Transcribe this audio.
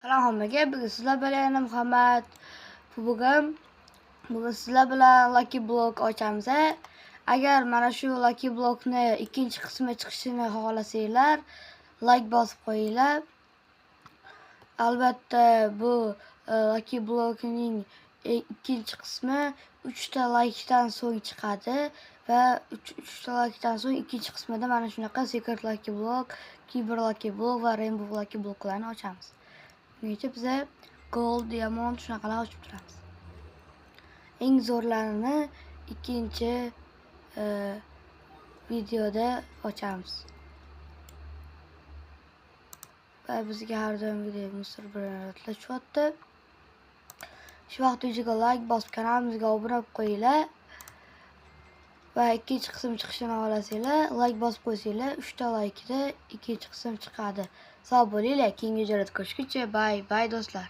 Salom hammaga, bugun sizlar bilan Muhammad. Bugun sizlar bilan Lucky Block ochamiz. Agar mana shu Lucky Blockni ikkinchi qismi chiqishini xohlasanglar, like bosib qo'yinglar. Albatta bu Lucky Blockning ikkinchi qismi 3 ta likedan so'ng chiqadi va 3 ta likedan so'ng ikkinchi qismida mana shunaqa Secret Lucky Block, Cyber Lucky Block va Rainbow Lucky Blocklarni ochamiz. Bungacha biza Gold, Diamond shunaqalar ochib turamiz. Eng zo'rlarini ikkinchi videoda ochamiz. Va bizga har doimgidek Mr. Brandlar tushyapti. Shu vaqt videoga like bosib, kanalimizga obuna bo'lib qo'yinglar. Va ikkinchi qism chiqishini xohlasanglar, like bosib qo'ysanglar, 3 ta like'da ikkinchi qism chiqadi. Sog' bo'linglar, keyingi videoda ko'rishguncha bye do'stlar.